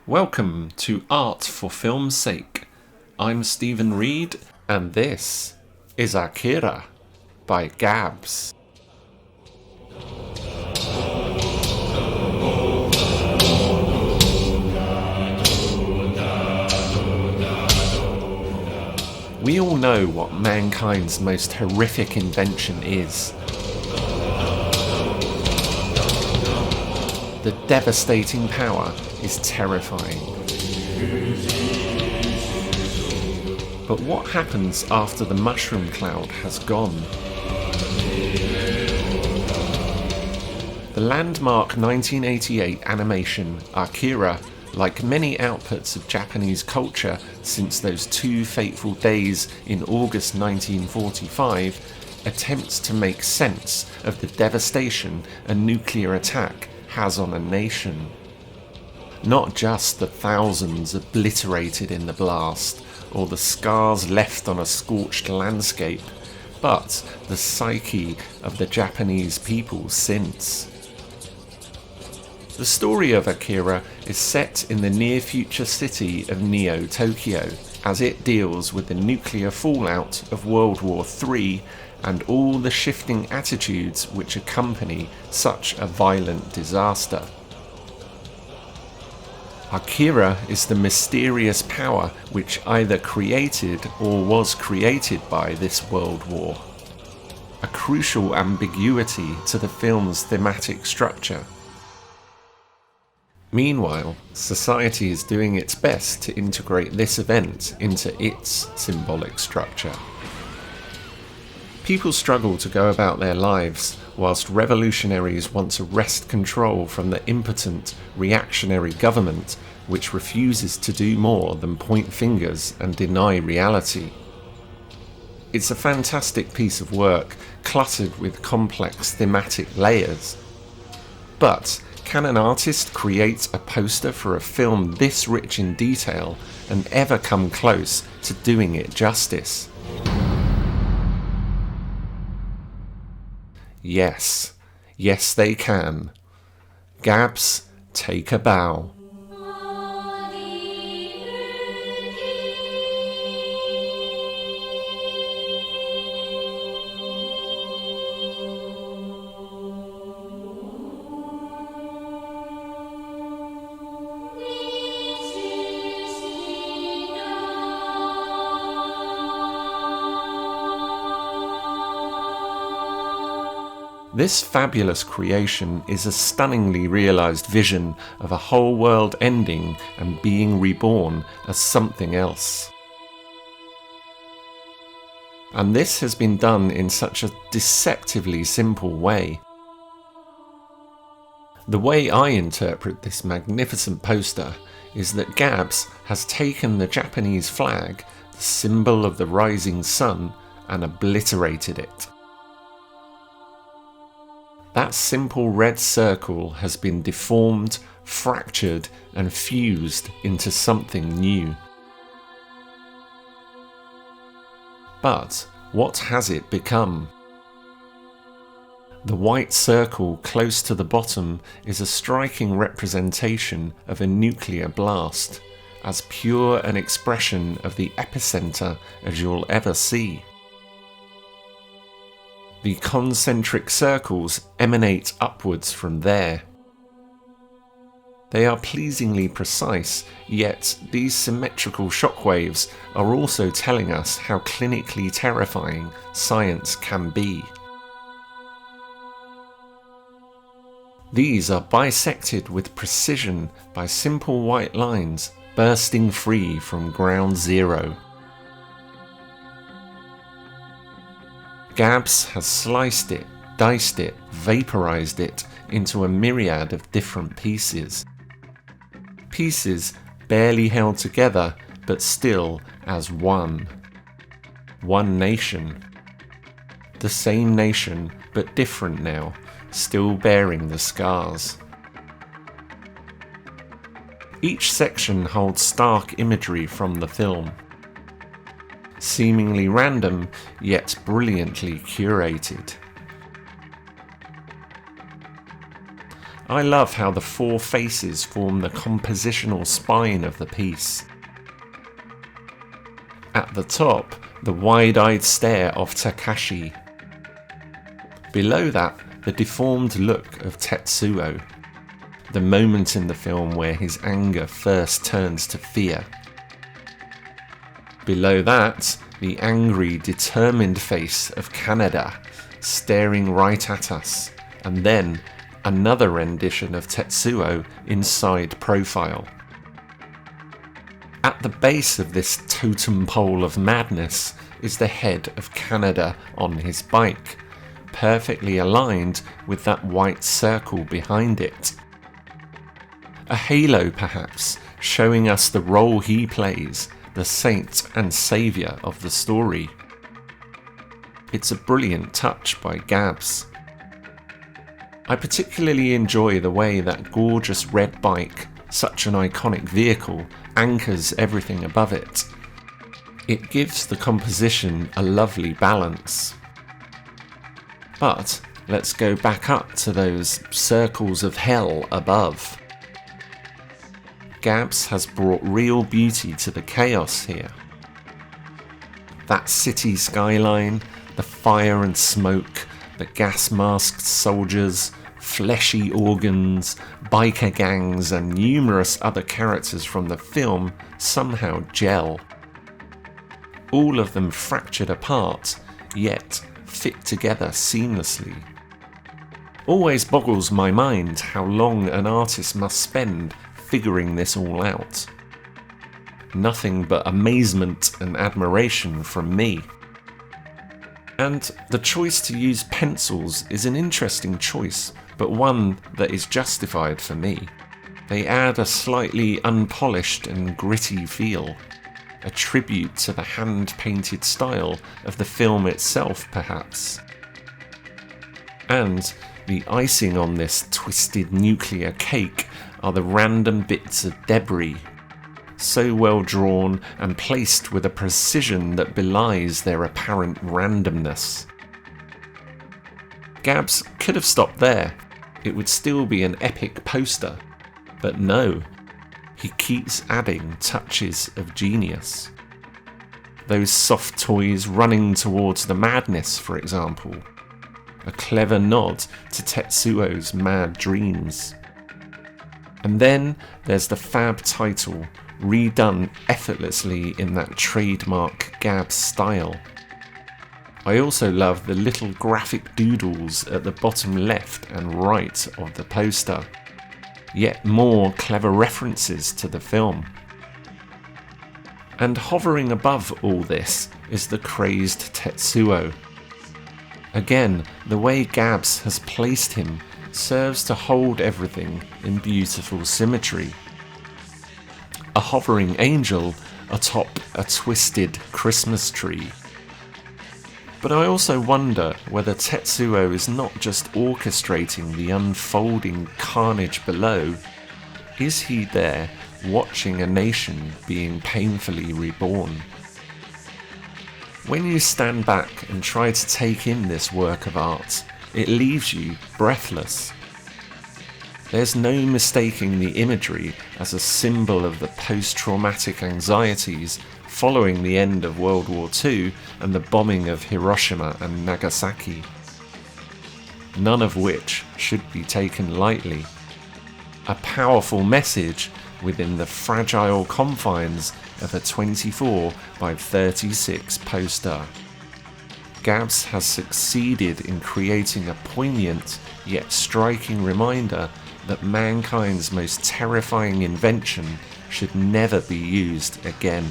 Welcome to Art for Film's Sake. I'm Stephen Reed, and this is Akira by Gabz. We all know what mankind's most horrific invention is. The devastating power is terrifying. But what happens after the mushroom cloud has gone? The landmark 1988 animation Akira, like many outputs of Japanese culture since those two fateful days in August 1945, attempts to make sense of the devastation a nuclear attack has on a nation. Not just the thousands obliterated in the blast, or the scars left on a scorched landscape, but the psyche of the Japanese people since. The story of Akira is set in the near-future city of Neo-Tokyo, as it deals with the nuclear fallout of World War III and all the shifting attitudes which accompany such a violent disaster. Akira is the mysterious power which either created or was created by this world war, a crucial ambiguity to the film's thematic structure. Meanwhile, society is doing its best to integrate this event into its symbolic structure. People struggle to go about their lives, whilst revolutionaries want to wrest control from the impotent, reactionary government which refuses to do more than point fingers and deny reality. It's a fantastic piece of work, cluttered with complex thematic layers. But can an artist create a poster for a film this rich in detail and ever come close to doing it justice? Yes, they can. Gabz, take a bow. This fabulous creation is a stunningly realised vision of a whole world ending and being reborn as something else. And this has been done in such a deceptively simple way. The way I interpret this magnificent poster is that Gabz has taken the Japanese flag, the symbol of the rising sun, and obliterated it. That simple red circle has been deformed, fractured, and fused into something new. But what has it become? The white circle close to the bottom is a striking representation of a nuclear blast, as pure an expression of the epicenter as you'll ever see. The concentric circles emanate upwards from there. They are pleasingly precise, yet these symmetrical shockwaves are also telling us how clinically terrifying science can be. These are bisected with precision by simple white lines bursting free from ground zero. Gabz has sliced it, diced it, vaporized it into a myriad of different pieces. Pieces barely held together, but still as one. One nation. The same nation, but different now, still bearing the scars. Each section holds stark imagery from the film. Seemingly random, yet brilliantly curated. I love how the four faces form the compositional spine of the piece. At the top, the wide-eyed stare of Takashi. Below that, the deformed look of Tetsuo, the moment in the film where his anger first turns to fear. Below that, the angry, determined face of Kaneda, staring right at us, and then another rendition of Tetsuo in side profile. At the base of this totem pole of madness is the head of Kaneda on his bike, perfectly aligned with that white circle behind it. A halo, perhaps, showing us the role he plays, the saint and saviour of the story. It's a brilliant touch by Gabz. I particularly enjoy the way that gorgeous red bike, such an iconic vehicle, anchors everything above it. It gives the composition a lovely balance. But let's go back up to those circles of hell above. Gabz has brought real beauty to the chaos here. That city skyline, the fire and smoke, the gas-masked soldiers, fleshy organs, biker gangs and numerous other characters from the film somehow gel. All of them fractured apart, yet fit together seamlessly. Always boggles my mind how long an artist must spend figuring this all out. Nothing but amazement and admiration from me. And the choice to use pencils is an interesting choice, but one that is justified for me. They add a slightly unpolished and gritty feel, a tribute to the hand-painted style of the film itself, perhaps. And the icing on this twisted nuclear cake are the random bits of debris, so well drawn and placed with a precision that belies their apparent randomness. Gabz could have stopped there. It would still be an epic poster. But no, he keeps adding touches of genius. Those soft toys running towards the madness, for example. A clever nod to Tetsuo's mad dreams. And then there's the fab title, redone effortlessly in that trademark Gabz style. I also love the little graphic doodles at the bottom left and right of the poster. Yet more clever references to the film. And hovering above all this is the crazed Tetsuo. Again, the way Gabz has placed him serves to hold everything in beautiful symmetry. A hovering angel atop a twisted Christmas tree. But I also wonder whether Tetsuo is not just orchestrating the unfolding carnage below. Is he there watching a nation being painfully reborn? When you stand back and try to take in this work of art, it leaves you breathless. There's no mistaking the imagery as a symbol of the post-traumatic anxieties following the end of World War II and the bombing of Hiroshima and Nagasaki. None of which should be taken lightly. A powerful message within the fragile confines of a 24 by 36 poster. Gabz has succeeded in creating a poignant yet striking reminder that mankind's most terrifying invention should never be used again.